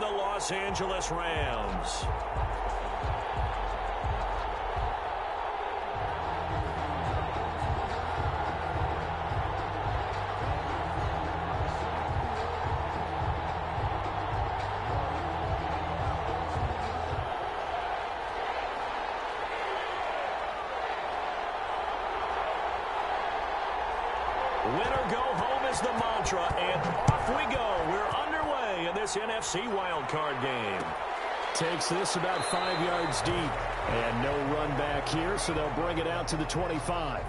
the Los Angeles Rams. Winner go home is the mantra, and off we go. We're underway in this NFC Wildcard game. Takes this about 5 yards deep, and no run back here, so they'll bring it out to the 25.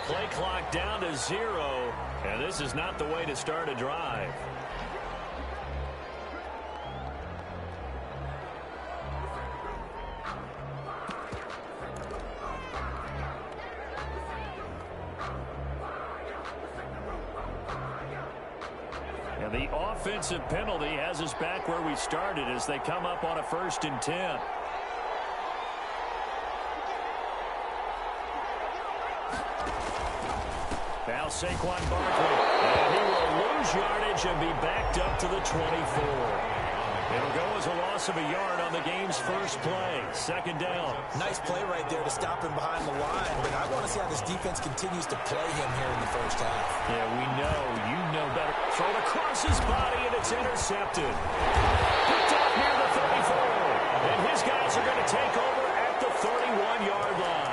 Play clock down to 0, and this is not the way to start a drive. And the offensive penalty has us back where we started as they come up on a 1st and 10. Now Saquon Barkley, and he will lose yardage and be backed up to the 24. It'll go as a loss of a yard on the game's first play. 2nd down. Nice play right there to stop him behind the line, but I want to see how this defense continues to play him here in the first half. Yeah, we know. You know better. Thrown across his body, and it's intercepted. Picked up near the 34, and his guys are going to take over at the 31-yard line.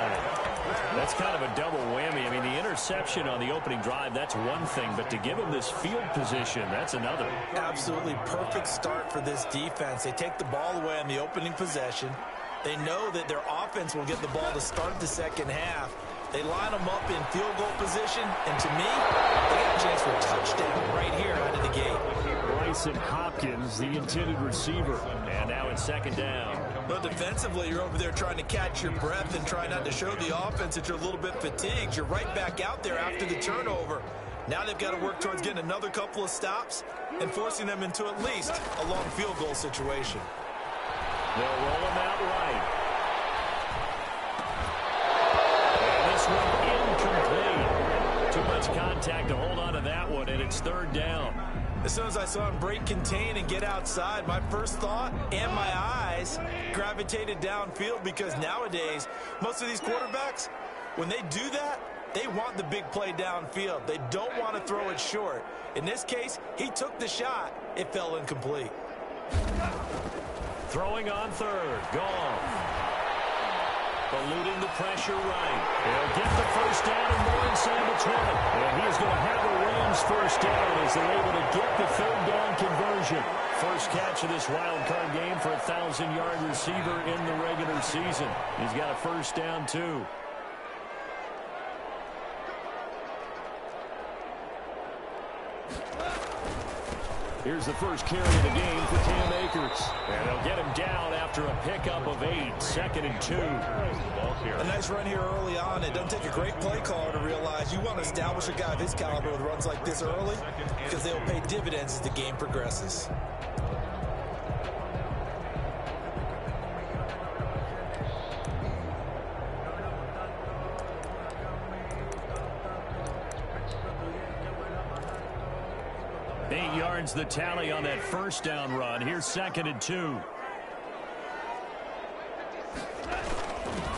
That's kind of a double whammy. I mean, the interception on the opening drive, that's one thing, but to give him this field position, that's another. Absolutely perfect start for this defense. They take the ball away on the opening possession. They know that their offense will get the ball to start the second half. They line them up in field goal position, and to me, they got a chance for a touchdown right here out of the gate. Bryson Hopkins, the intended receiver. And now it's 2nd down. But defensively, you're over there trying to catch your breath and try not to show the offense that you're a little bit fatigued. You're right back out there after the turnover. Now they've got to work towards getting another couple of stops and forcing them into at least a long field goal situation. They'll roll him out right. And this one incomplete. Too much contact to hold on to that one, and it's 3rd down. As soon as I saw him break contain and get outside, my first thought and my eyes gravitated downfield, because nowadays, most of these quarterbacks, when they do that, they want the big play downfield. They don't want to throw it short. In this case, he took the shot. It fell incomplete. Throwing on 3rd. Gone. Eluding the pressure right. They'll get the 1st down and more inside the 20. And he is going to have a Rams 1st down as they're able to get the 3rd down conversion. First catch of this wild card game for a 1,000-yard receiver in the regular season. He's got a 1st down, too. Here's the first carry of the game for Cam Akers. And they'll get him down after a pickup of 8. 2nd and 2. A nice run here early on. It doesn't take a great play caller to realize you want to establish a guy of his caliber with runs like this early, because they'll pay dividends as the game progresses. 8 yards the tally on that first down run. Here's 2nd and 2.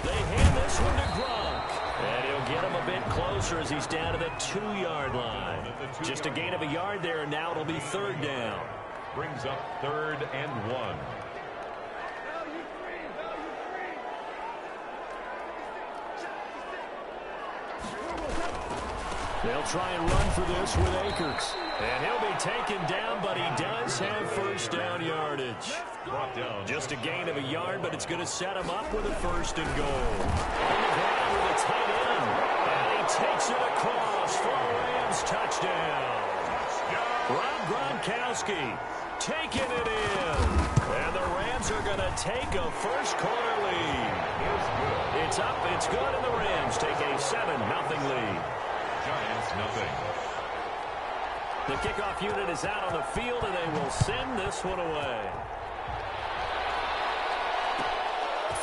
They hand this one to Gronk. And he'll get him a bit closer as he's down to the 2-yard line. Just a gain of a yard there, and now it'll be 3rd down. Brings up 3rd and 1. They'll try and run for this with Akers. And he'll be taken down, but he does have first down yardage. Brought down. Just a gain of a yard, but it's going to set him up with a 1st and goal. On the ground with a tight end. And he takes it across for a Rams touchdown. Rob Gronkowski taking it in. And the Rams are going to take a first-quarter lead. It's up, it's good, and the Rams take a 7-0 lead. Giants, nothing. The kickoff unit is out on the field, and they will send this one away.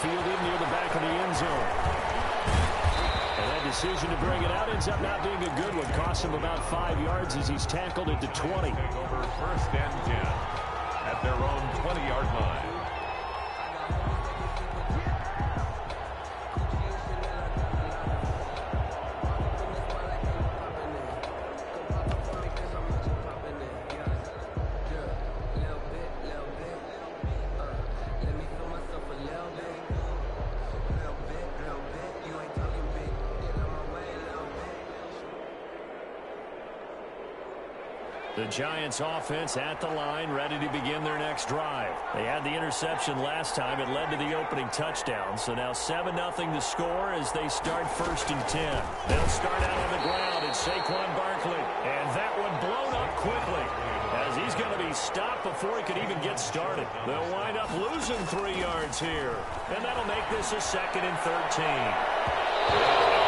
Fielded near the back of the end zone. And that decision to bring it out ends up not being a good one. Costs him about 5 yards as he's tackled at the 20. Take over 1st and 10 at their own 20-yard line. The Giants offense at the line, ready to begin their next drive. They had the interception last time. It led to the opening touchdown. So now 7-0 to score as they start 1st and 10. They'll start out on the ground. It's Saquon Barkley. And that one blown up quickly as he's going to be stopped before he could even get started. They'll wind up losing 3 yards here. And that'll make this a 2nd and 13.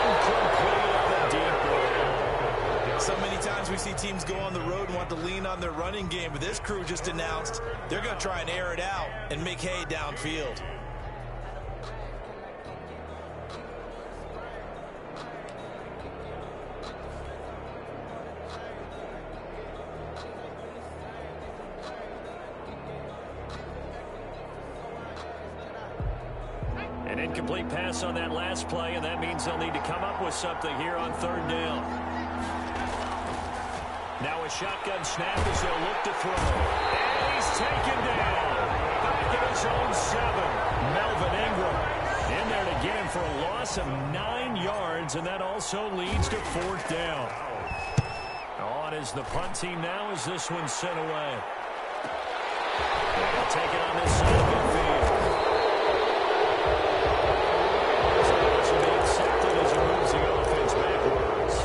Incomplete on the deep ball. So many times we see teams go on the road and want to lean on their running game, but this crew just announced they're going to try and air it out and make hay downfield. An incomplete pass on that last play, and that means they'll need to come up with something here on 3rd down. Now a shotgun snap as they'll look to throw. And he's taken down. Back at his own 7. Melvin Ingram in there to get him for a loss of 9 yards, and that also leads to 4th down. On is the punt team now as this one's sent away. They'll take it on this side of midfield. So this will be accepted as he moves the offense backwards.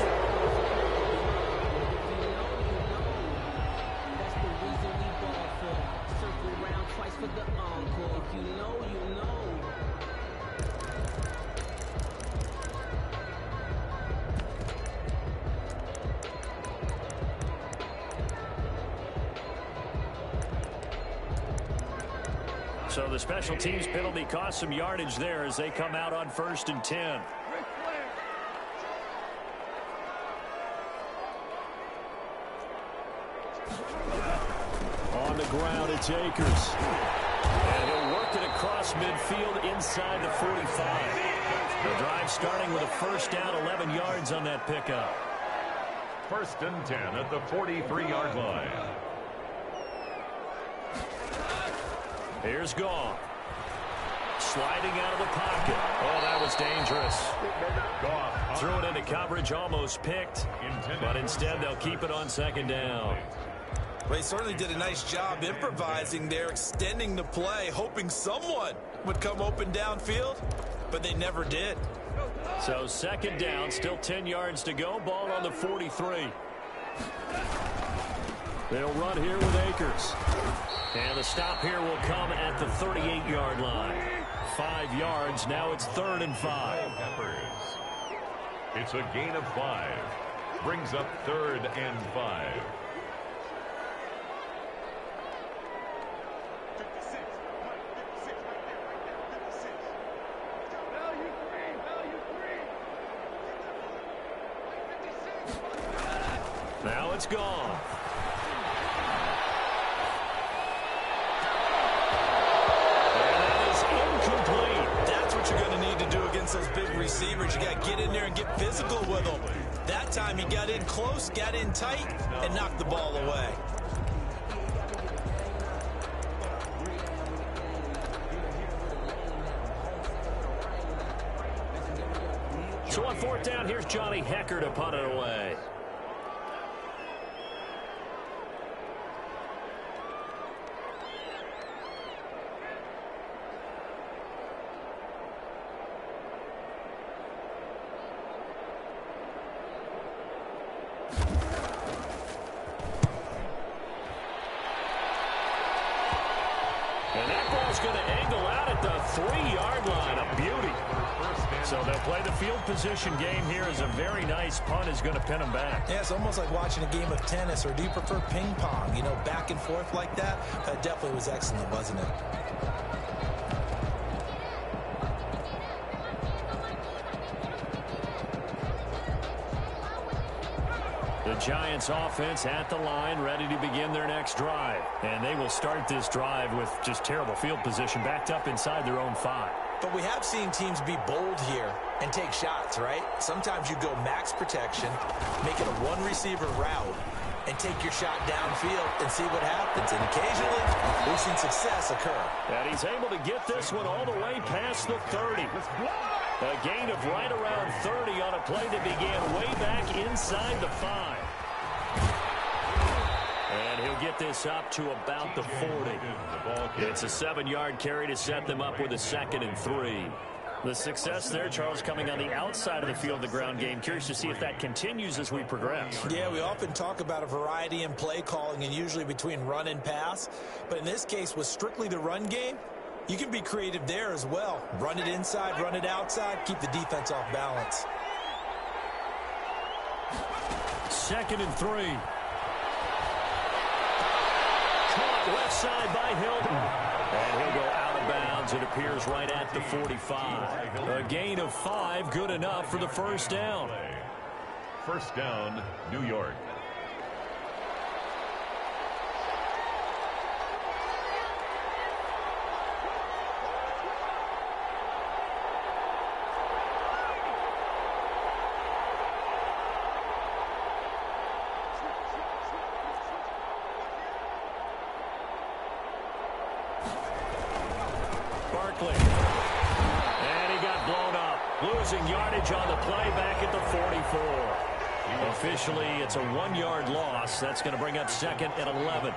So the special teams penalty cost some yardage there as they come out on 1st and 10. On the ground, it's Akers. And he'll work it across midfield inside the 45. The drive starting with a 1st down, 11 yards on that pickup. 1st and 10 at the 43-yard line. Here's Goff. Sliding out of the pocket. Oh, that was dangerous. Goff threw it into coverage, almost picked. But instead, they'll keep it on 2nd down. Well, he certainly did a nice job improvising there, extending the play, hoping someone would come open downfield, but they never did. So 2nd down, still 10 yards to go. Ball on the 43. They'll run here with Akers. And the stop here will come at the 38-yard line. 5 yards. Now it's 3rd and 5. It's a gain of 5. Brings up 3rd and 5. Now it's gone. against those big receivers. You got to get in there and get physical with them. That time he got in close, got in tight, and knocked the ball away. So on fourth down, here's Johnny Hecker to punt it away. And that ball's going to angle out at the 3-yard line. A beauty. So they'll play the field position game here as a very nice punt is going to pin them back. Yeah, it's almost like watching a game of tennis, or do you prefer ping pong? You know, back and forth like that? That definitely was excellent, wasn't it? The Giants offense at the line, ready to begin their next drive. And they will start this drive with just terrible field position, backed up inside their own 5. But we have seen teams be bold here and take shots, right? Sometimes you go max protection, make it a one-receiver route, and take your shot downfield and see what happens. And occasionally, we've seen success occur. And he's able to get this one all the way past the 30. A gain of right around 30 on a play that began way back inside the 5. And he'll get this up to about the 40. It's a 7-yard carry to set them up with a 2nd and 3. The success there, Charles, coming on the outside of the field of the ground game. Curious to see if that continues as we progress. Yeah, we often talk about a variety in play calling and usually between run and pass. But in this case, with strictly the run game, you can be creative there as well. Run it inside, run it outside, keep the defense off balance. 2nd and 3. Caught left side by Hilton. And he'll go out of bounds. It appears right at the 45. A gain of 5, good enough for the first down. First down, New York. And he got blown up. Losing yardage on the play back at the 44. Officially, it's a 1-yard loss. That's going to bring up 2nd and 11.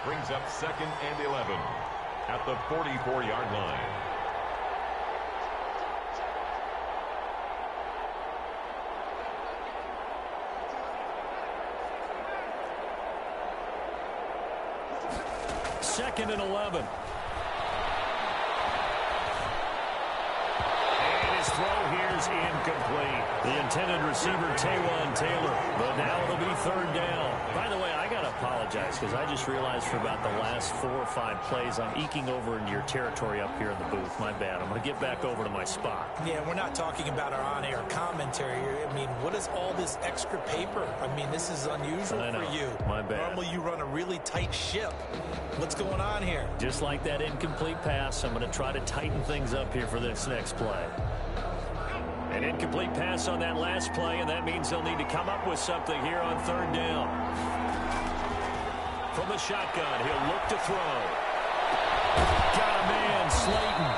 Brings up 2nd and 11 at the 44-yard line. Second and 11. Throw here's incomplete. The intended receiver, Taywan Taylor. But now it'll be 3rd down. By the way, I got to apologize because I just realized for about the last 4 or 5 plays, I'm eking over into your territory up here in the booth. My bad. I'm going to get back over to my spot. Yeah, we're not talking about our on-air commentary here. I mean, what is all this extra paper? I mean, this is unusual for you. My bad. Normally you run a really tight ship. What's going on here? Just like that incomplete pass, I'm going to try to tighten things up here for this next play. An incomplete pass on that last play, and that means they'll need to come up with something here on 3rd down. From the shotgun, he'll look to throw. Got a man, Slayton.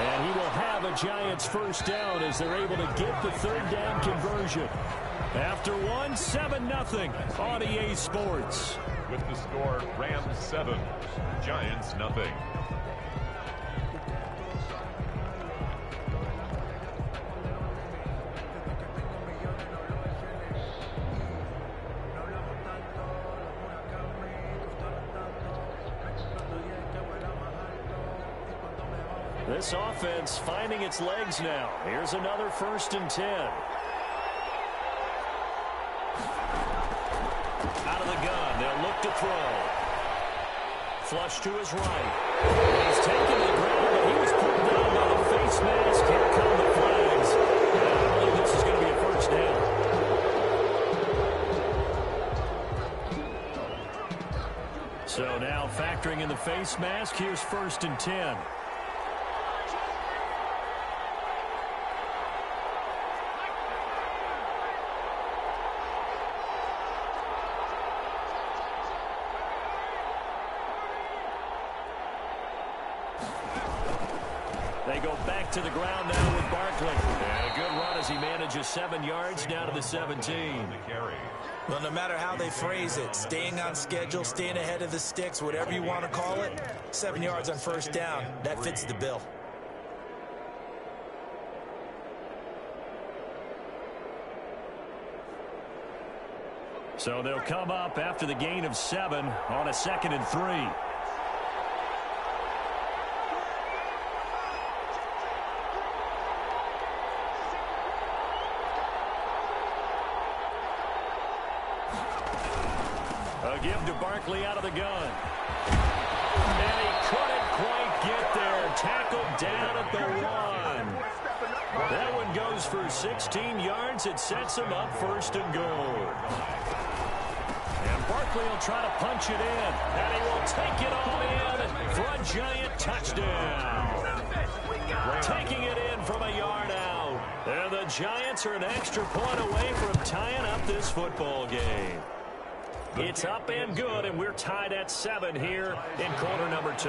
And he will have a Giants first down as they're able to get the 3rd down conversion. After 7-0 on EA Sports. With the score, Rams 7, Giants nothing. This offense finding its legs now. Here's another 1st and 10. Out of the gun, they'll look to throw. Flush to his right. He's taken the ground, but he was pulled down by the face mask. Here come the flags. And I believe this is going to be a first down. So now factoring in the face mask, here's 1st and 10. They go back to the ground now with Barkley. And a good run as he manages 7 yards down to the 17. Well, no matter how they phrase it, staying on schedule, staying ahead of the sticks, whatever you want to call it, 7 yards on first down, that fits the bill. So they'll come up after the gain of 7 on a 2nd and 3. A give to Barkley out of the gun. And he couldn't quite get there. Tackled down at the 1. That one goes for 16 yards. It sets him up 1st and goal. And Barkley will try to punch it in. And he will take it all in for a giant touchdown. Taking it in from a yard out. And the Giants are an extra point away from tying up this football game. It's up and good, and we're tied at 7 here in quarter number 2.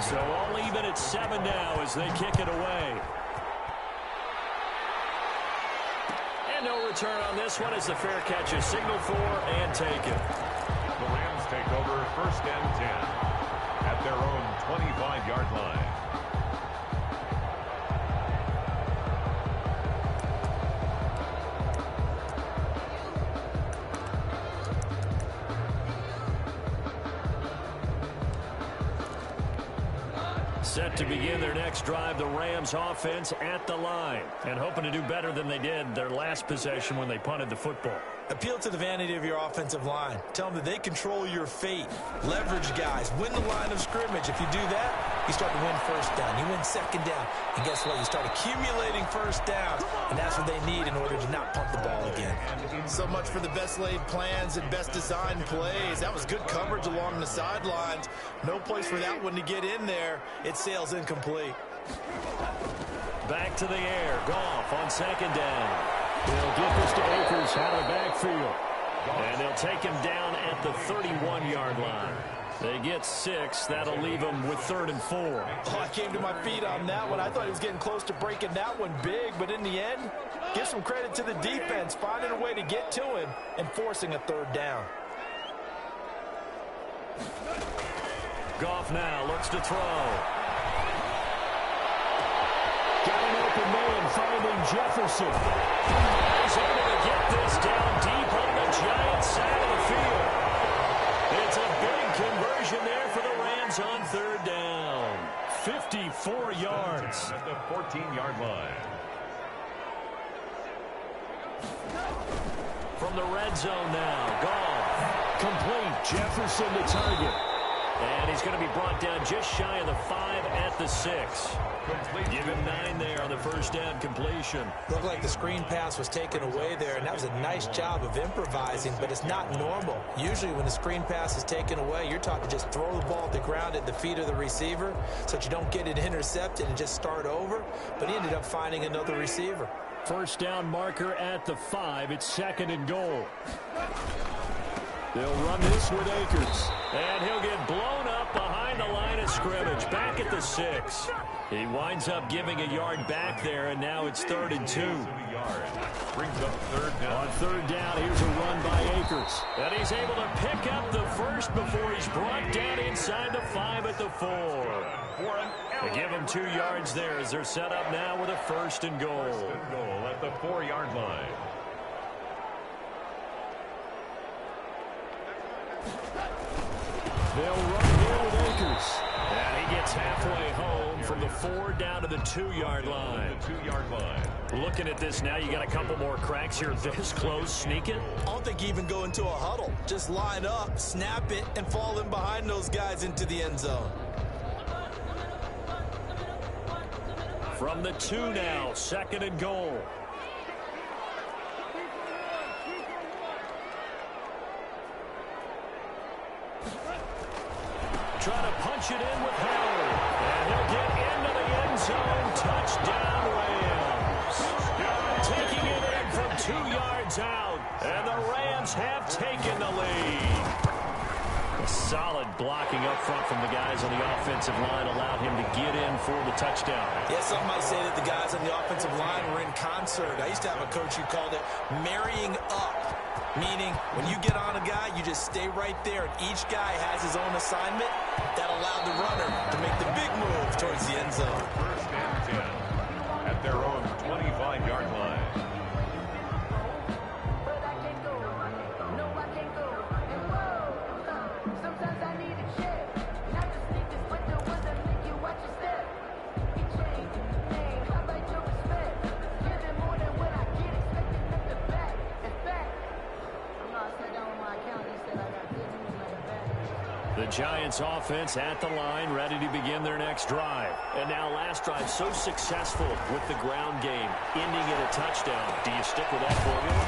So all even at 7 now as they kick it away. And no return on this one as the fair catch is signaled for and taken. The Rams take over 1st and 10 at their own 25-yard line. Set to begin their next drive, the Rams offense at the line. And hoping to do better than they did their last possession when they punted the football. Appeal to the vanity of your offensive line. Tell them that they control your fate. Leverage guys. Win the line of scrimmage. If you do that, you start to win 1st down. You win 2nd down. And guess what? You start accumulating 1st downs. And that's what they need in order to not punt the ball again. So much for the best laid plans and best designed plays. That was good coverage along the sidelines. No place for that one to get in there. It sails incomplete. Back to the air. Goff on 2nd down. They'll get this to Akers out of the backfield. And they'll take him down at the 31-yard line. They get 6. That'll leave them with 3rd and 4. Oh, I came to my feet on that one. I thought he was getting close to breaking that one big. But in the end, give some credit to the defense, finding a way to get to him and forcing a 3rd down. Goff now looks to throw. Got an open man finding Jefferson. He's able to get this down deep on the Giants side of the field. It's a big conversion there for the Rams on 3rd down. 54 yards. At the 14-yard line. From the red zone now. Goff. Complete. Jefferson to target. And he's going to be brought down just shy of the 5 at the 6. Give him 9 there on the 1st down completion. Looked like the screen pass was taken away there, and that was a nice job of improvising, but it's not normal. Usually when the screen pass is taken away, you're taught to just throw the ball at the ground at the feet of the receiver so that you don't get it intercepted and just start over, but he ended up finding another receiver. 1st down marker at the 5. It's 2nd and goal. They'll run this with Akers. And he'll get blown up behind the line of scrimmage. Back at the 6. He winds up giving a yard back there, and now it's 3rd and 2. Brings up 3rd down. On 3rd down, here's a run by Akers. And he's able to pick up the 1st before he's brought down inside the 5 at the 4. They give him 2 yards there as they're set up now with a 1st and goal. 1st and goal at the 4-yard line. They'll run here with Akers. And he gets halfway home from the 4 down to the 2-yard line. The 2-yard line. Looking at this now, you got a couple more cracks here. This close, sneak it. I don't think you even go into a huddle. Just line up, snap it, and fall in behind those guys into the end zone. From the 2 now, 2nd and goal. Trying to punch it in with Howard. And he'll get into the end zone. Touchdown, Rams. Taking it in from 2 yards out. And the Rams have taken the lead. Solid blocking up front from the guys on the offensive line allowed him to get in for the touchdown. Yeah, some might say that the guys on the offensive line were in concert. I used to have a coach who called it marrying up, meaning when you get on a guy, you just stay right there, and each guy has his own assignment that allowed the runner to make the big move towards the end zone. First and 10 at their own 25-yard line. The Giants offense at the line, ready to begin their next drive. And now last drive so successful with the ground game, ending in a touchdown. Do you stick with that formula?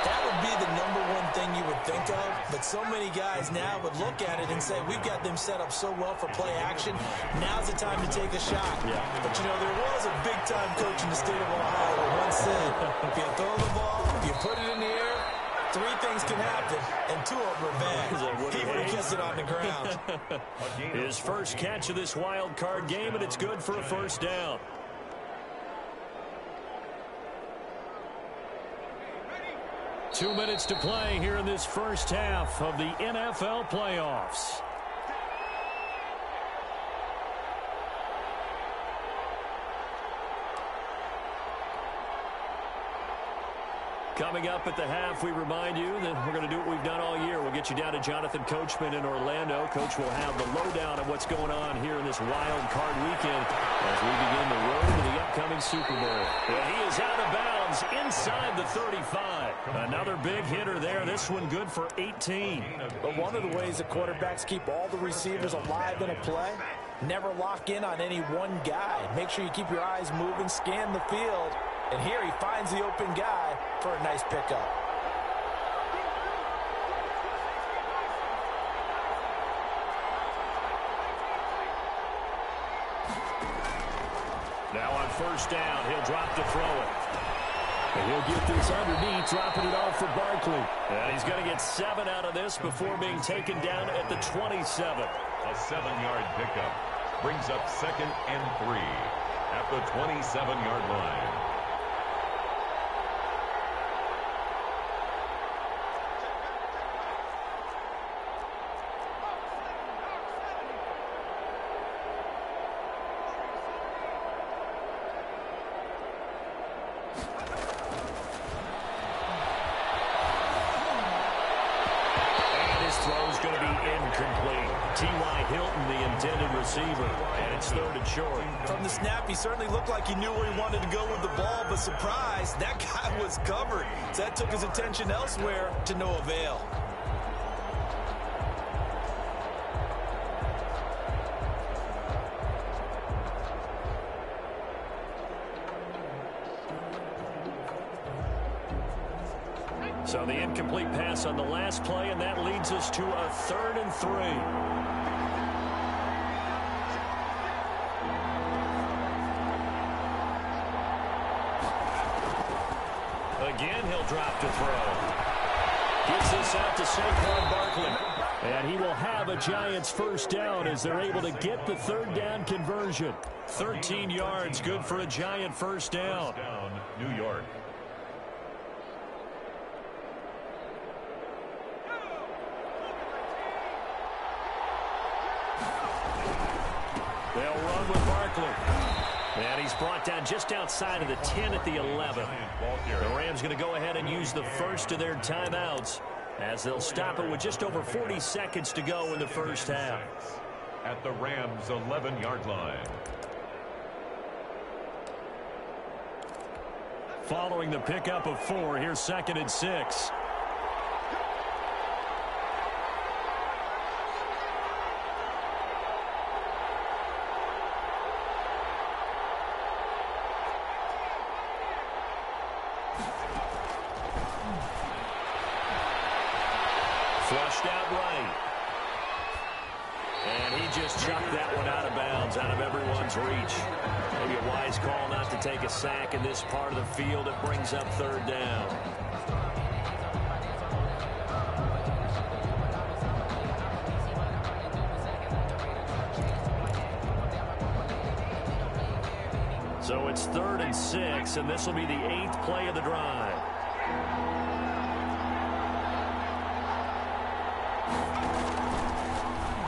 That would be the number one thing you would think of, but so many guys now would look at it and say, we've got them set up so well for play action, now's the time to take a shot. Yeah. But, you know, there was a big-time coach in the state of Ohio who once said, if you throw the ball, if you put it in the air, 3 things can happen, and 2 of them are bad. He would have kissed it on the ground. His first catch of this wild card game, and it's good for a first down. Two minutes to play here in this first half of the NFL playoffs. Coming up at the half, we remind you that we're going to do what we've done all year. We'll get you down to Jonathan Coachman in Orlando. Coach will have the lowdown of what's going on here in this wild card weekend as we begin the road to the upcoming Super Bowl. And he is out of bounds inside the 35. Another big hitter there. This one good for 18. But one of the ways the quarterbacks keep all the receivers alive in a play, never lock in on any one guy. Make sure you keep your eyes moving, scan the field. And here he finds the open guy for a nice pickup. Now on first down, he'll drop to throw it. And he'll get this underneath, dropping it off for Barkley. And he's going to get 7 out of this before being taken down at the 27. A 7-yard pickup brings up 2nd and 3 at the 27-yard line. And it's 3rd and short. From the snap, he certainly looked like he knew where he wanted to go with the ball, but surprise, that guy was covered. So that took his attention elsewhere to no avail. So the incomplete pass on the last play, and that leads us to a 3rd and 3. Again, he'll drop to throw. Gets this out to Saquon Barkley. And he will have a Giants first down as they're able to get the 3rd down conversion. 13 yards, good for a Giant first down. First down, New York. They'll run with Barkley. And he's brought down just outside of the 10 at the 11. The Rams going to go ahead and use the first of their timeouts as they'll stop it with just over 40 seconds to go in the first half. At the Rams' 11-yard line. Following the pickup of 4, here's 2nd and 6. Flushed out right. And he just chucked that one out of bounds, out of everyone's reach. Maybe a wise call not to take a sack in this part of the field. It brings up 3rd down. So it's 3rd and 6, and this will be the 8th play of the drive.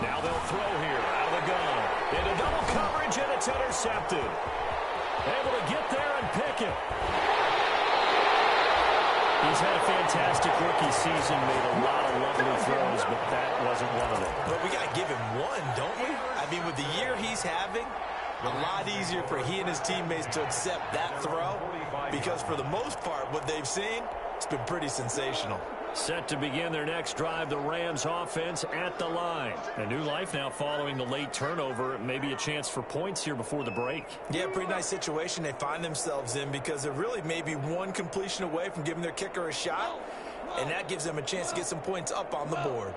Now they'll throw here out of the gun. Into double coverage, and it's intercepted. Able to get there and pick it. He's had a fantastic rookie season, made a lot of lovely throws, but that wasn't one of them. But we got to give him one, don't we? I mean, with the year he's having, a lot easier for he and his teammates to accept that throw because for the most part, what they've seen, it's been pretty sensational. Set to begin their next drive, the Rams offense at the line. A new life now following the late turnover. Maybe a chance for points here before the break. Yeah, pretty nice situation they find themselves in because they're really maybe one completion away from giving their kicker a shot, and that gives them a chance to get some points up on the board.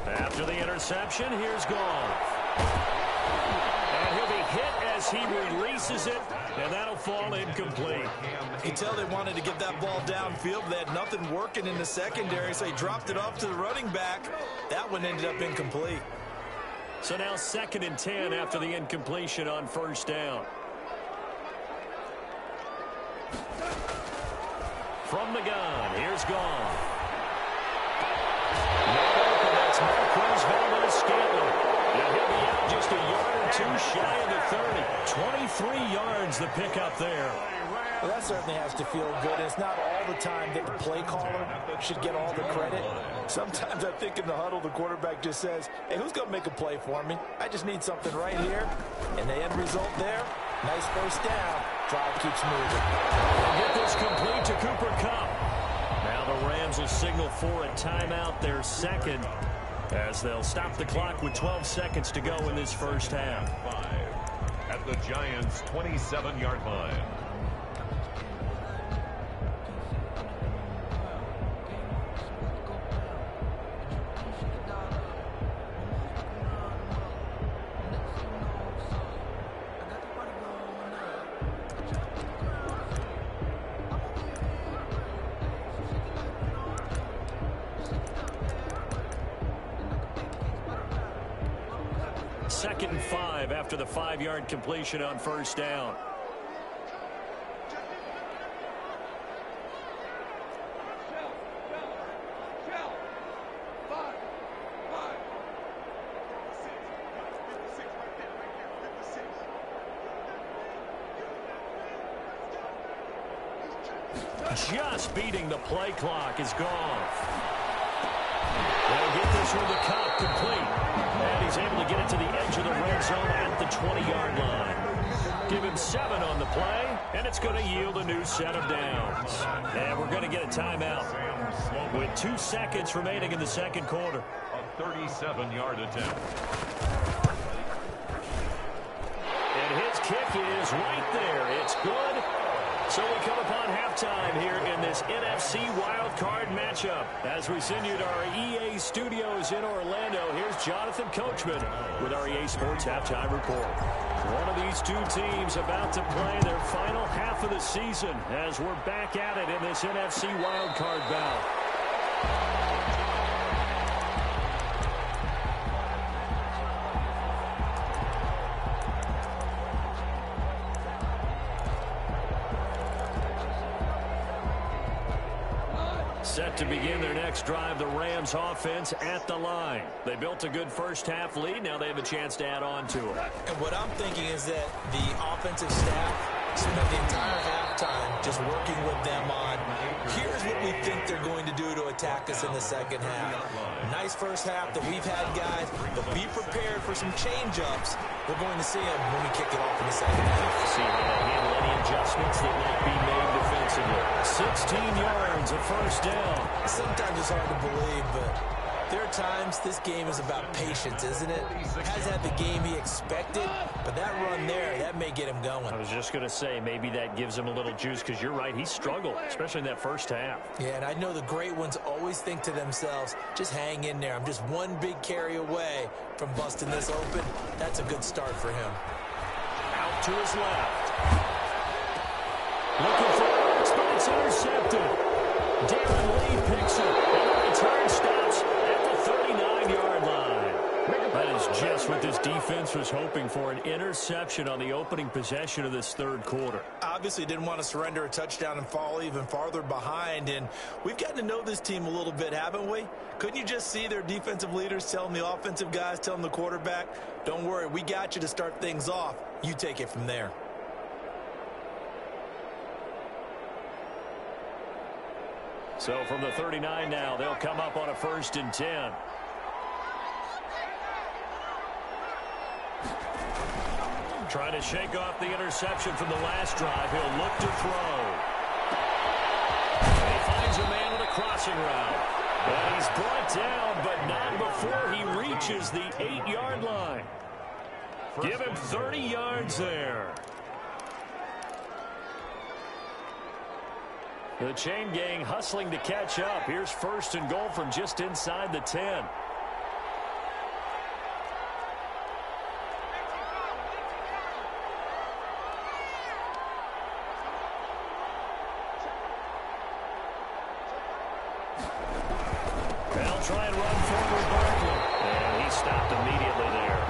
After the interception, here's Goff. And he'll be hit as he releases it, and that'll fall incomplete. You can tell they wanted to get that ball downfield, but they had nothing working in the secondary, so he dropped it off to the running back. That one ended up incomplete. So now 2nd and 10 after the incompletion on 1st down. From the gun, here's Goff. That's Marquez Valdez-Scantling. Yeah, he'll be out just a yard or two shy of the 30. 23 yards the pickup there. Well, that certainly has to feel good. It's not all the time that the play caller should get all the credit. Sometimes I think in the huddle, the quarterback just says, hey, who's going to make a play for me? I just need something right here. And the end result there, nice first down. Drive keeps moving. They'll get this complete to Cooper Kupp. Now the Rams will signal for a timeout, their 2nd, as they'll stop the clock with 12 seconds to go in this first half. 5 at the Giants' 27-yard line. Second and 5 after the 5-yard completion on 1st down. Just beating the play clock is Goff. They'll get this one to Kupp complete. And he's able to get it to the edge of the red zone at the 20-yard line. Give him 7 on the play, and it's going to yield a new set of downs. And we're going to get a timeout with 2 seconds remaining in the 2nd quarter. A 37-yard attempt. And his kick is right there. It's good. So we come upon halftime here in this NFC Wildcard matchup. As we send you to our EA studios in Orlando, here's Jonathan Coachman with our EA Sports Halftime Report. One of these two teams about to play their final half of the season as we're back at it in this NFC Wildcard bout. Set to begin their next drive, the Rams offense at the line. They built a good first half lead. Now they have a chance to add on to it. And what I'm thinking is that the offensive staff spent the entire halftime just working with them on, here's what we think they're going to do to attack us in the second half. Nice first half that we've had, guys, but be prepared for some change-ups. We're going to see them when we kick it off in the second half. See how they handle any adjustments that might be made defensively. 16 yards, a first down. Sometimes it's hard to believe, but there are times this game is about patience, isn't it? Has had the game he expected, but that run there, that may get him going. I was just going to say, maybe that gives him a little juice, because you're right, he struggled, especially in that first half. Yeah, and I know the great ones always think to themselves, just hang in there. I'm just one big carry away from busting this open. That's a good start for him. Out to his left. Looking for it, but it's intercepted. Darren Lee picks it, and the return stops at the 39-yard line. That is just what this defense was hoping for, an interception on the opening possession of this third quarter. Obviously didn't want to surrender a touchdown and fall even farther behind, and we've gotten to know this team a little bit, haven't we? Couldn't you just see their defensive leaders telling the offensive guys, telling the quarterback, don't worry, we got you to start things off. You take it from there. So from the 39 now, they'll come up on a 1st and 10. Trying to shake off the interception from the last drive. He'll look to throw. And he finds a man with a crossing route. And he's brought down, but not before he reaches the 8-yard line. Give him 30 yards there. The chain gang hustling to catch up. Here's 1st and goal from just inside the 10. They'll try and run forward Barkley. And he stopped immediately there.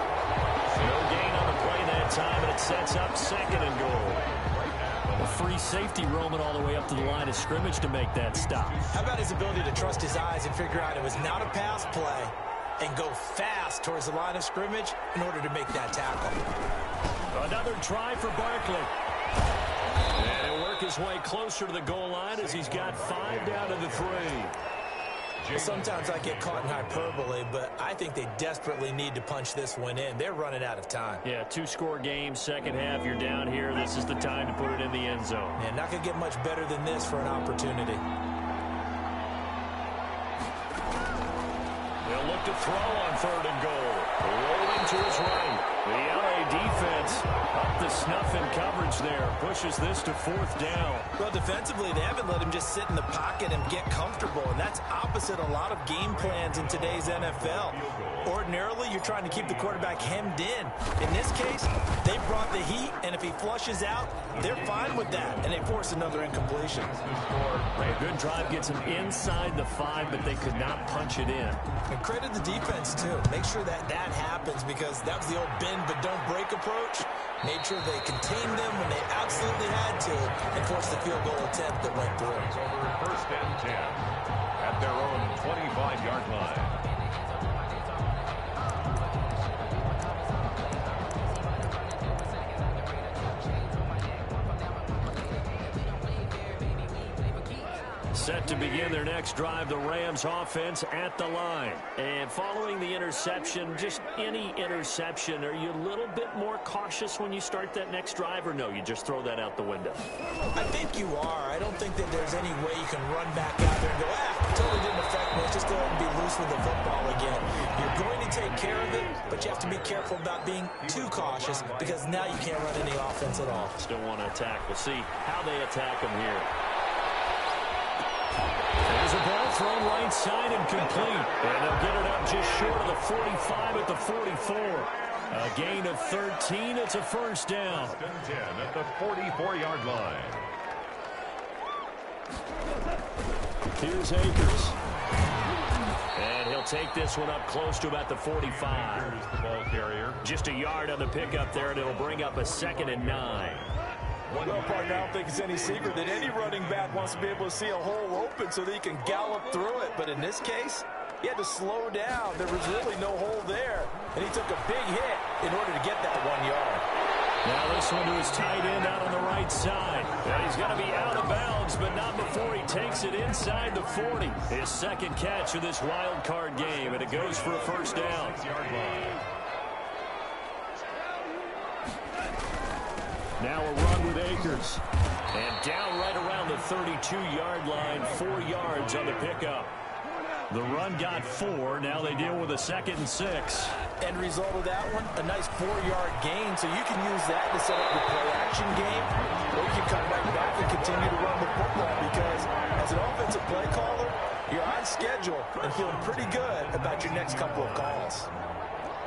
No gain on the play that time, and it sets up 2nd and goal. A free safety roaming all the way up to the line of scrimmage to make that stop. How about his ability to trust his eyes and figure out it was not a pass play and go fast towards the line of scrimmage in order to make that tackle. Another try for Barkley. And he'll work his way closer to the goal line as he's got 5 down to the 3. Sometimes I get caught in hyperbole, but I think they desperately need to punch this one in. They're running out of time. Yeah, 2-score game, second half, you're down here. This is the time to put it in the end zone. Yeah, not going to get much better than this for an opportunity. They'll look to throw on 3rd and goal. Rolling to his right. The LA defense up to snuff in coverage there. Pushes this to 4th down. Well, defensively, they haven't let him just sit in the pocket and get comfortable, and that's opposite a lot of game plans in today's NFL. Ordinarily, you're trying to keep the quarterback hemmed in. In this case, they brought the heat, and if he flushes out, they're fine with that, and they force another incompletion. A good drive gets him inside the 5, but they could not punch it in. And credit the defense, too. Make sure that happens, because that was the old bend but don't break approach. Made sure they contained them when they absolutely had to and forced the field goal attempt that went through. Over 1st and 10 at their own 25-yard line. Set to begin their next drive, the Rams offense at the line. And following the interception, just any interception, are you a little bit more cautious when you start that next drive, or no, you just throw that out the window? I think you are. I don't think that there's any way you can run back out there and go, totally didn't affect me. Let's just go ahead and be loose with the football again. You're going to take care of it, but you have to be careful about being too cautious, because now you can't run any offense at all. Still want to attack. We'll see how they attack them here. There's a ball thrown right side and complete. And they'll get it up just short of the 45 at the 44. A gain of 13. It's a 1st down. 1st and 10 at the 44-yard line. Here's Akers. And he'll take this one up close to about the 45. Here's the ball carrier. Just a yard on the pickup there, and it'll bring up a 2nd and 9. Well, partner, I don't think it's any secret that any running back wants to be able to see a hole open so that he can gallop through it. But in this case, he had to slow down. There was really no hole there, and he took a big hit in order to get that 1 yard. Now this one to his tight end out on the right side. And he's going to be out of bounds, but not before he takes it inside the 40. His 2nd catch of this wild card game, and it goes for a 1st down. 6-yard line. Now a run with Akers. And down right around the 32-yard line, 4 yards on the pickup. The run got 4. Now they deal with a 2nd and 6. End result of that one, a nice 4-yard gain. So you can use that to set up your play-action game, or you can come right back and continue to run the football, because as an offensive play caller, you're on schedule and feeling pretty good about your next couple of calls.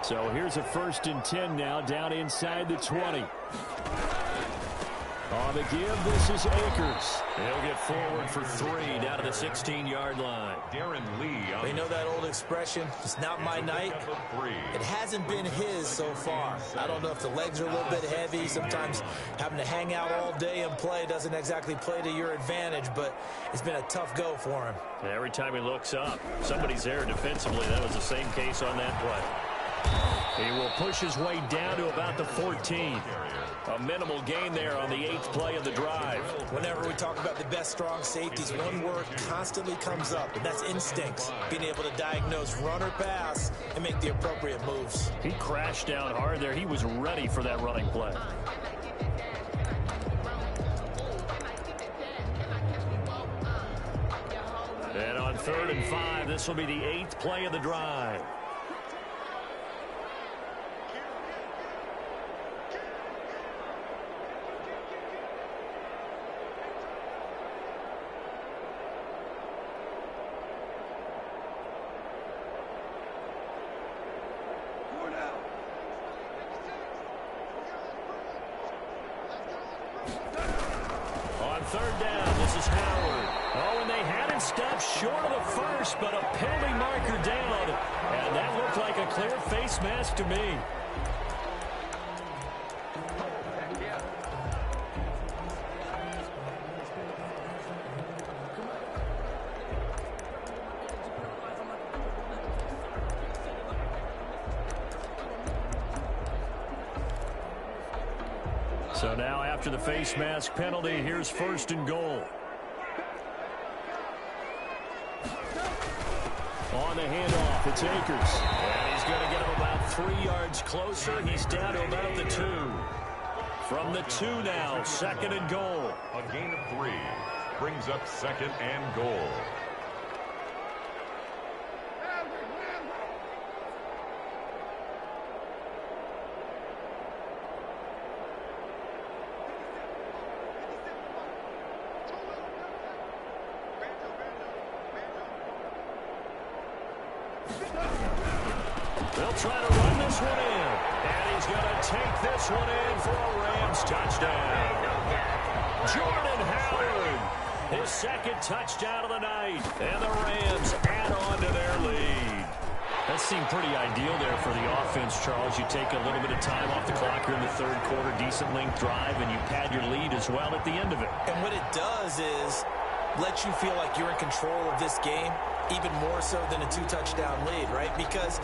So here's a 1st and 10 now, down inside the 20. On the give, this is Akers. He'll get forward for 3 down to the 16-yard line. Darren Lee. They know that old expression, it's not my night. It hasn't been his so far. I don't know if the legs are a little bit heavy. Sometimes having to hang out all day and play doesn't exactly play to your advantage, but it's been a tough go for him. Every time he looks up, somebody's there defensively. That was the same case on that play. He will push his way down to about the 14. A minimal gain there on the 8th play of the drive. Whenever we talk about the best strong safeties, one word constantly comes up, and that's instincts. Being able to diagnose run or pass and make the appropriate moves. He crashed down hard there. He was ready for that running play. And on 3rd and 5, this will be the 8th play of the drive. Third down, this is Howard. Oh, and they had him stopped short of the first, but a penalty marker down. And that looked like a clear face mask to me. So now after the face mask penalty, here's 1st and goal. On the handoff, it's Akers. And he's going to get him about 3 yards closer. He's down to about the 2. From the 2 now, 2nd and goal. A gain of 3 brings up 2nd and goal. They'll try to run this one in. And he's going to take this one in for a Rams touchdown. Jordan Howard, his 2nd touchdown of the night. And the Rams add on to their lead. That seemed pretty ideal there for the offense, Charles. You take a little bit of time off the clock here in the 3rd quarter, decent length drive, and you pad your lead as well at the end of it. And what it does is let you feel like you're in control of this game, even more so than a 2-touchdown lead, right? Because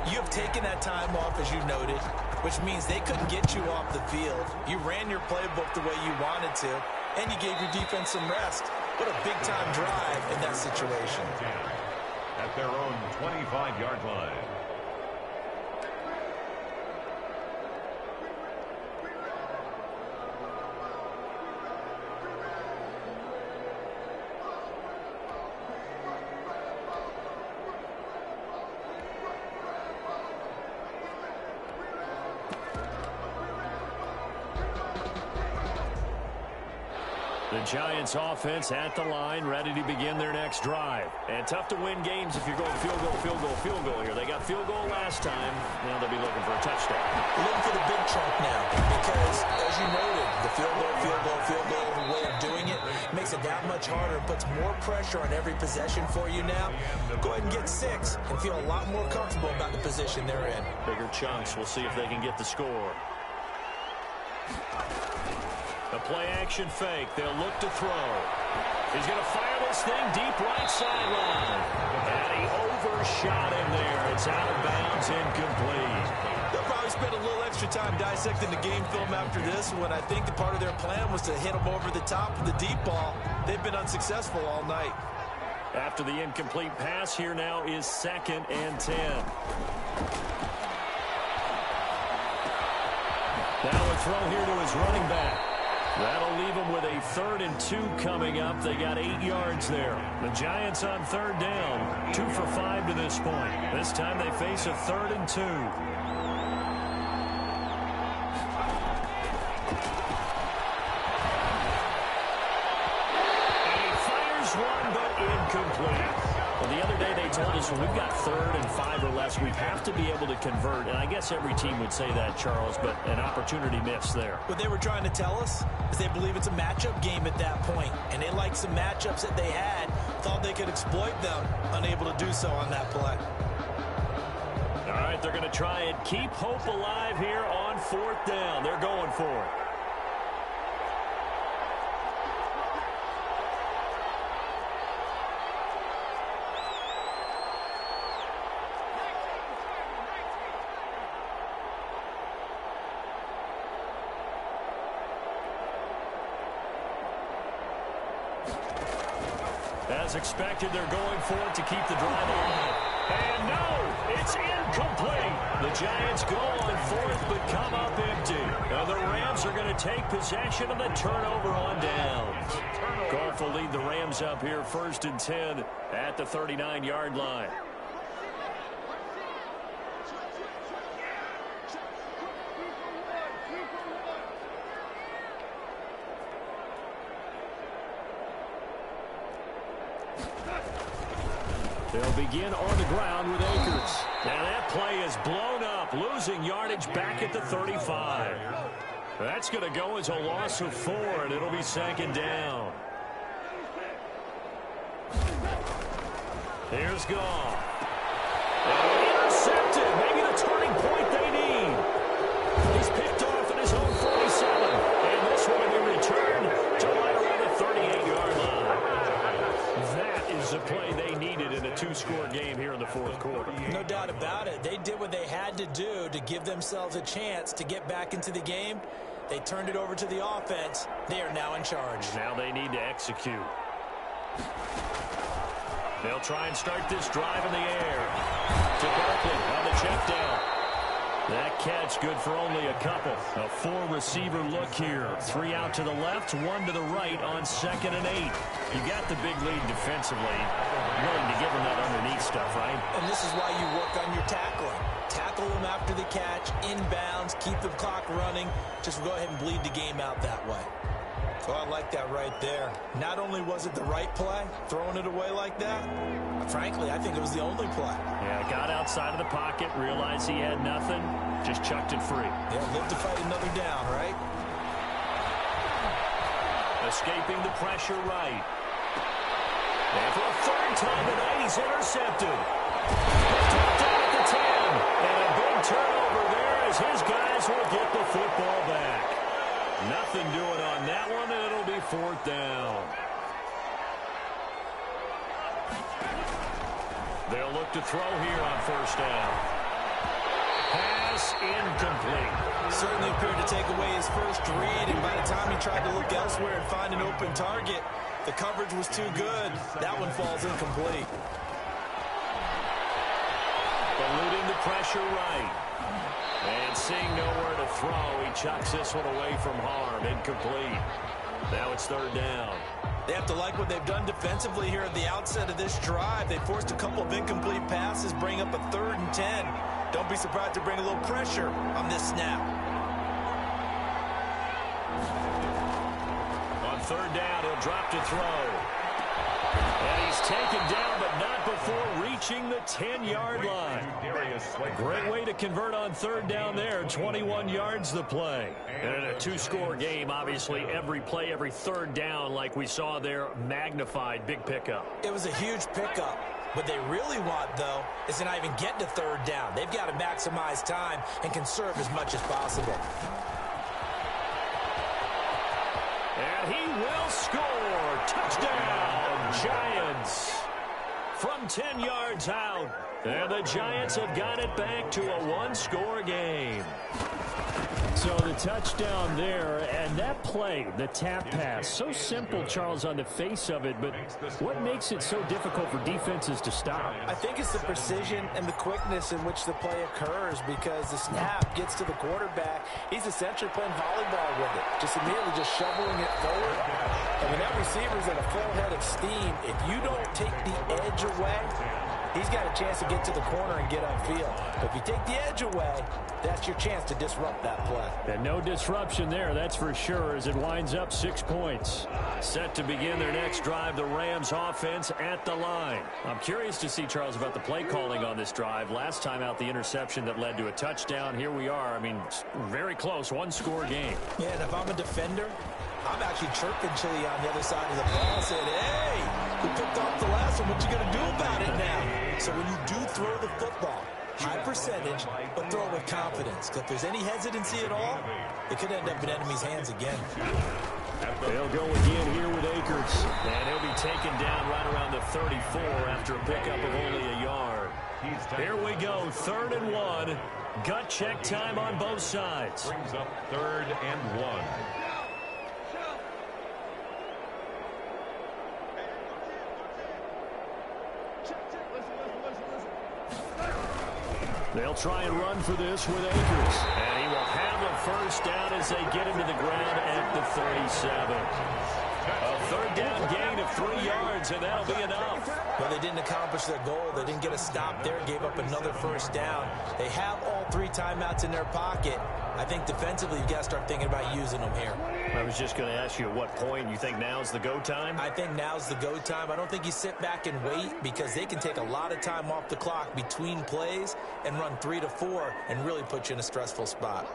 you have taken that time off, as you noted, which means they couldn't get you off the field. You ran your playbook the way you wanted to, and you gave your defense some rest. What a big-time drive in that situation. At their own 25-yard line. The Giants offense at the line, ready to begin their next drive. And tough to win games if you're going field goal, field goal, field goal here. They got field goal last time. Now they'll be looking for a touchdown. Looking for the big chunk now because, as you noted, the field goal way of doing it makes it that much harder and puts more pressure on every possession for you now. Go ahead and get 6 and feel a lot more comfortable about the position they're in. Bigger chunks. We'll see if they can get the score. The play-action fake. They'll look to throw. He's going to fire this thing deep right sideline. And he overshot him there. It's out of bounds, incomplete. They'll probably spend a little extra time dissecting the game film after this when I think the part of their plan was to hit him over the top with the deep ball. They've been unsuccessful all night. After the incomplete pass, here now is 2nd and 10. Now a throw here to his running back. That'll leave them with a 3rd and 2 coming up. They got 8 yards there. The Giants on 3rd down, 2 for 5 to this point. This time they face a 3rd and 2. And he fires one, but incomplete. Well, the other day they told us when we've got 3rd and 5 or less, we have to be able to convert. And I guess every team would say that, Charles, but an opportunity missed there. What they were trying to tell us is they believe it's a matchup game at that point. And they liked some matchups that they had, thought they could exploit them, unable to do so on that play. All right, they're going to try and keep hope alive here on 4th down. They're going for it. As expected, they're going for it to keep the drive alive. And no, it's incomplete. The Giants go on 4th but come up empty. Now the Rams are going to take possession of the turnover on downs. Goff will lead the Rams up here 1st and 10 at the 39-yard line. They'll begin on the ground with Akers. Now that play is blown up, losing yardage back at the 35. That's going to go as a loss of 4, and it'll be 2nd down. Here's Goff. Intercepted. Maybe the turning point they need. He's picked off at his own 47. And this one will be returned to right around the 38-yard line. That is the play they needed in a 2-score game here in the 4th quarter. No doubt about it. They did what they had to do to give themselves a chance to get back into the game. They turned it over to the offense. They are now in charge. Now they need to execute. They'll try and start this drive in the air. To Barkley on the check down. That catch good for only a couple. A 4-receiver look here. 3 out to the left, 1 to the right on 2nd and 8. You got the big lead defensively. You're willing to give them that underneath stuff, right? And this is why you work on your tackling. Tackle them after the catch, inbounds, keep the clock running. Just go ahead and bleed the game out that way. Oh, I like that right there. Not only was it the right play, throwing it away like that, frankly, I think it was the only play. Yeah, got outside of the pocket, realized he had nothing, just chucked it free. Yeah, live to fight another down, right? Escaping the pressure right. And for a 3rd time tonight, he's intercepted. Picked down at the 10. And a big turnover there as his guys will get the football back. Nothing doing on that one, and it'll be 4th down. They'll look to throw here on 1st down. Pass incomplete. Certainly appeared to take away his first read, and by the time he tried to look elsewhere and find an open target, the coverage was too good. That one falls incomplete. Eluding the pressure right. And seeing nowhere to throw, he chucks this one away from harm. Incomplete. Now it's 3rd down. They have to like what they've done defensively here at the outset of this drive. They forced a couple of incomplete passes, bring up a 3rd and 10. Don't be surprised to bring a little pressure on this snap. On 3rd down, he'll drop to throw. And he's taken down, but not before reaching the 10-yard line. Great way to convert on 3rd down there. 21 yards the play. And in a 2-score game, obviously, every play, every 3rd down, like we saw there, magnified. Big pickup. It was a huge pickup. What they really want, though, is to not even get to 3rd down. They've got to maximize time and conserve as much as possible. And he will score. Touchdown, Giants. From 10 yards out. And the Giants have got it back to a 1-score game. So the touchdown there, and that play, the tap pass, so simple, Charles, on the face of it, but what makes it so difficult for defenses to stop? I think it's the precision and the quickness in which the play occurs, because the snap gets to the quarterback. He's essentially playing volleyball with it, just immediately just shoveling it forward. I mean, that receiver's at a full head of steam. If you don't take the edge away, he's got a chance to get to the corner and get upfield. But if you take the edge away, that's your chance to disrupt that play. And no disruption there, that's for sure, as it winds up 6 points. Set to begin their next drive, the Rams offense at the line. I'm curious to see, Charles, about the play calling on this drive. Last time out, the interception that led to a touchdown. Here we are. I mean, very close, one-score game. Yeah, and if I'm a defender, I'm actually chirping Chili on the other side of the ball, saying, hey, we picked off the last one. What you going to do about it now? So when you do throw the football, high percentage, but throw it with confidence. If there's any hesitancy at all, it could end up in enemy's hands again. They'll go again here with Akers. And he'll be taken down right around the 34 after a pickup of only a yard. Here we go, 3rd and 1. Gut check time on both sides. Brings up 3rd and 1. They'll try and run for this with Akers. And he will have a first down as they get him to the ground at the 37. A 3rd down gain of 3 yards, and that'll be enough. Well, they didn't accomplish their goal. They didn't get a stop there, gave up another first down. They have all 3 timeouts in their pocket. I think defensively, you've got to start thinking about using them here. I was just going to ask you at what point you think now's the go time? I think now's the go time. I don't think you sit back and wait, because they can take a lot of time off the clock between plays and run 3 to 4 and really put you in a stressful spot.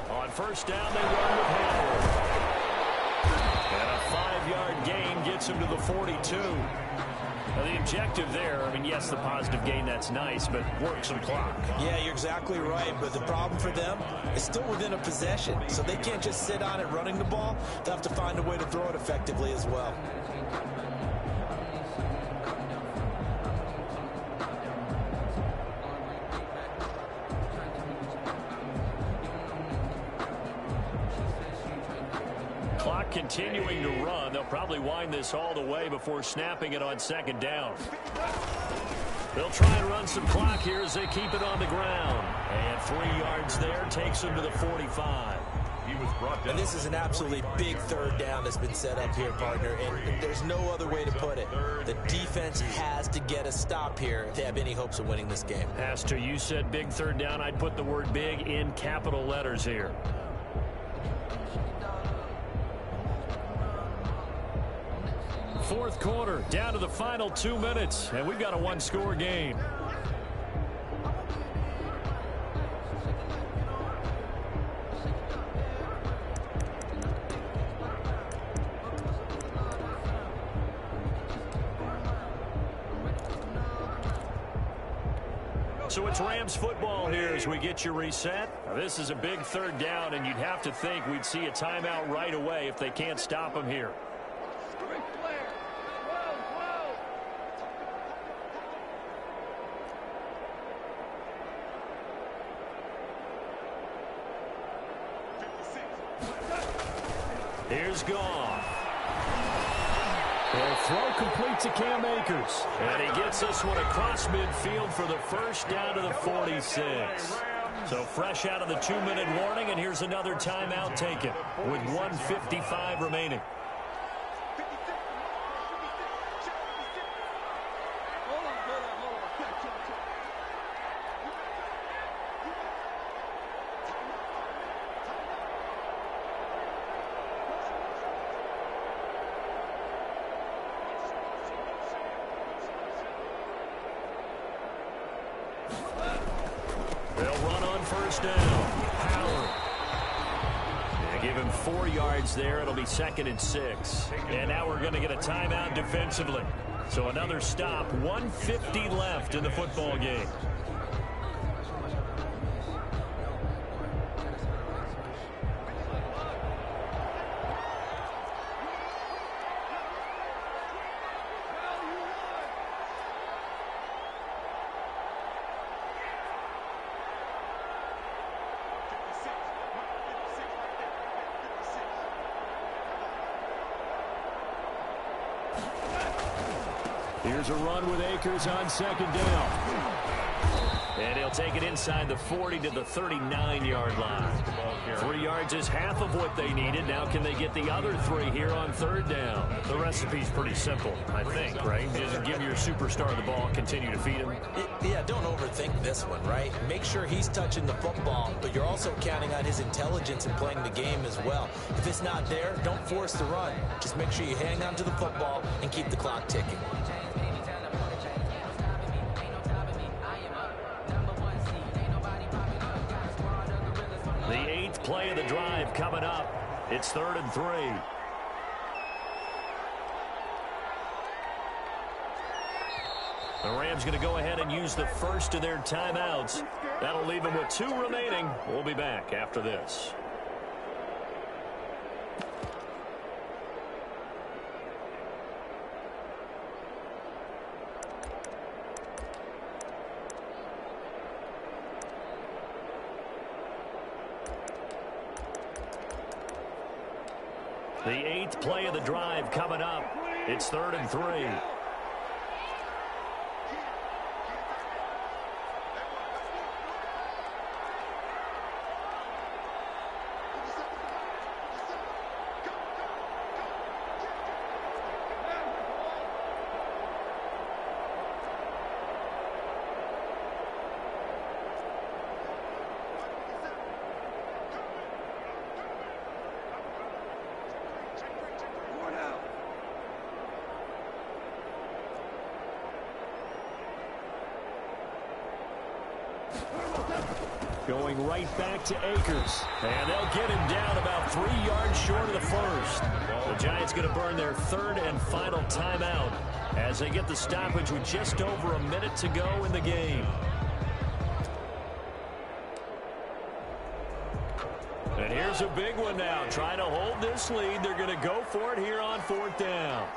On first down, they run with Howard. And a 5-yard gain gets him to the 42. Now, the objective there, I mean, yes, the positive gain, that's nice, but work some clock. Yeah, you're exactly right, but the problem for them is still within a possession, so they can't just sit on it running the ball. They'll have to find a way to throw it effectively as well. Clock continuing to run. They'll probably wind this all the way before snapping it on 2nd down. They'll try and run some clock here as they keep it on the ground. And 3 yards there takes them to the 45. He was brought down. And this is an absolutely big 3rd down that's been set up here, partner, and there's no other way to put it. The defense has to get a stop here if they have any hopes of winning this game. Has to. You said big 3rd down. I'd put the word big in capital letters here. Fourth quarter, down to the final 2 minutes, and we've got a 1-score game. So it's Rams football here as we get you reset. Now, this is a big 3rd down, and you'd have to think we'd see a timeout right away if they can't stop them here. Here's Goff. They'll throw complete to Cam Akers. And he gets this one across midfield for the first down to the 46. So fresh out of the 2-minute warning, and here's another timeout taken with 1:55 remaining. They'll run on first down. Howard. They give him 4 yards there. It'll be 2nd and 6. And now we're going to get a timeout defensively. So another stop. 1:50 left in the football game. Here's a run with Akers on 2nd down. And he'll take it inside the 40 to the 39-yard line. 3 yards is half of what they needed. Now can they get the other 3 here on third down? The recipe's pretty simple, I think, right? Just give your superstar the ball, continue to feed him. Yeah, don't overthink this one, right? Make sure he's touching the football, but you're also counting on his intelligence in playing the game as well. If it's not there, don't force the run. Just make sure you hang on to the football and keep the clock ticking. The 8th play of the drive coming up. It's 3rd and 3. The Rams going to go ahead and use the first of their timeouts. That'll leave them with 2 remaining. We'll be back after this. The 8th play of the drive coming up. It's 3rd and 3. Going right back to Akers. And they'll get him down about 3 yards short of the first. The Giants going to burn their 3rd and final timeout as they get the stoppage with just over a minute to go in the game. And here's a big one now. Trying to hold this lead. They're going to go for it here on 4th down.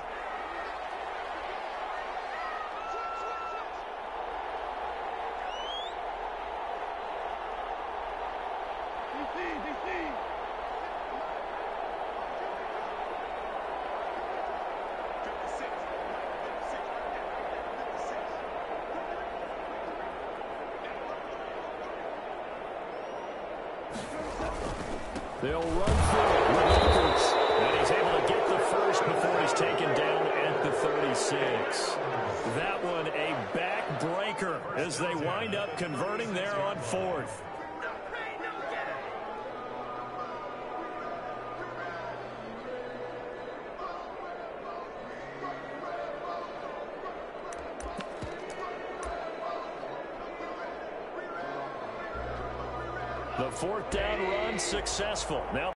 They'll run through it with Akers. And he's able to get the first before he's taken down at the 36. That one a backbreaker as they wind up converting there on 4th. The 4th down run successful. Now